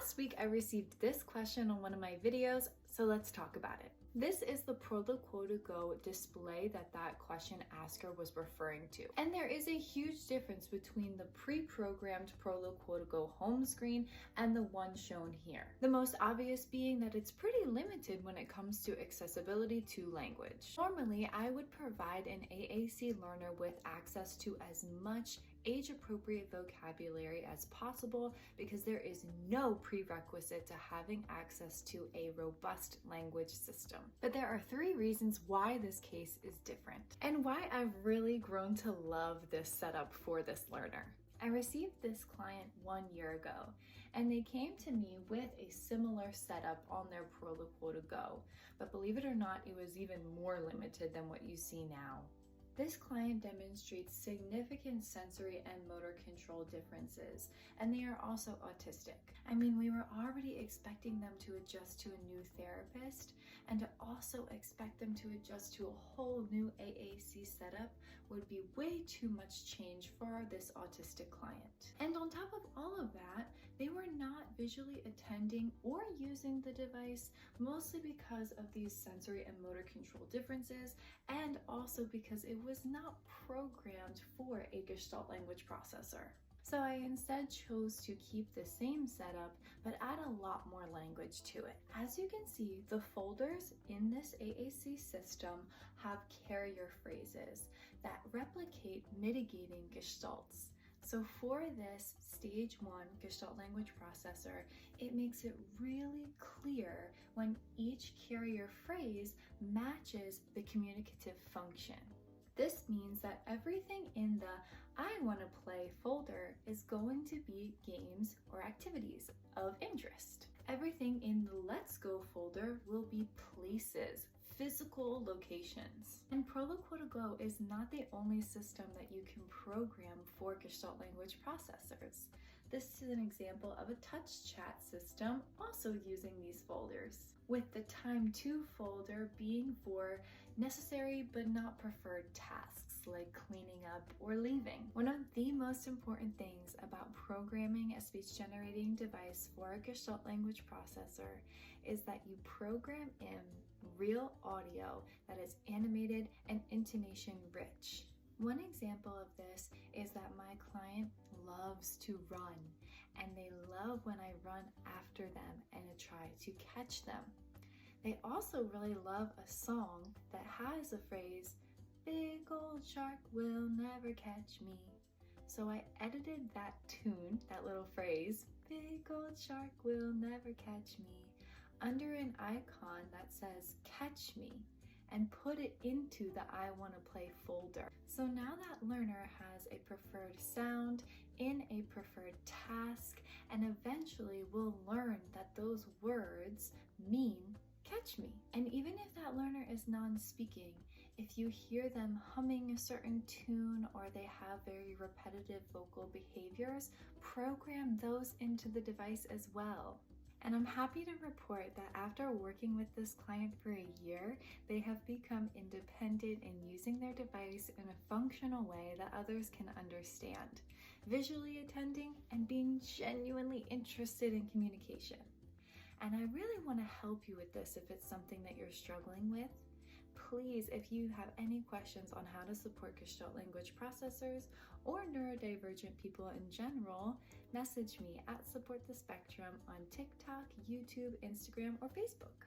Last week, I received this question on one of my videos, so let's talk about it. This is the Go display that question asker was referring to. And there is a huge difference between the pre-programmed Go home screen and the one shown here. The most obvious being that it's pretty limited when it comes to accessibility to language. Normally, I would provide an AAC learner with access to as much age-appropriate vocabulary as possible because there is no prerequisite to having access to a robust language system. But there are 3 reasons why this case is different and why I've really grown to love this setup for this learner. I received this client 1 year ago, and they came to me with a similar setup on their Go, but believe it or not, it was even more limited than what you see now. This client demonstrates significant sensory and motor control differences, and they are also autistic. I mean, we were already expecting them to adjust to a new therapist, and to also expect them to adjust to a whole new AAC setup would be way too much change for this autistic client. And on top of all of that, they were not visually attending or using the device, mostly because of these sensory and motor control differences, and also because it was not programmed for a gestalt language processor. So I instead chose to keep the same setup, but add a lot more language to it. As you can see, the folders in this AAC system have carrier phrases that replicate mitigating gestalts. So for this stage 1 gestalt language processor, it makes it really clear when each carrier phrase matches the communicative function. This means that everything in the I want to play folder is going to be games or activities of interest. Everything in the Let's Go folder will be places, physical locations. And Go is not the only system that you can program for gestalt language processors. This is an example of a touch chat system also using these folders, with the Time To folder being for necessary but not preferred tasks like cleaning up or leaving. One of the most important things about programming a speech generating device for a gestalt language processor is that you program in real audio that is animated and intonation rich. One example of this is that my client loves to run, and they love when I run after them and I try to catch them. They also really love a song that has a phrase, "Big old shark will never catch me." So I edited that tune, that little phrase, "Big old shark will never catch me," under an icon that says "Catch Me," and put it into the I Want to Play folder. So now that learner has a preferred sound in a preferred task, and eventually will learn that those words mean catch me. And even if that learner is non-speaking, if you hear them humming a certain tune or they have very repetitive vocal behaviors, program those into the device as well. And I'm happy to report that after working with this client for a year, they have become independent in using their device in a functional way that others can understand, visually attending and being genuinely interested in communication. And I really want to help you with this if it's something that you're struggling with. Please, if you have any questions on how to support gestalt language processors or neurodivergent people in general, message me at Support the Spectrum on TikTok, YouTube, Instagram, or Facebook.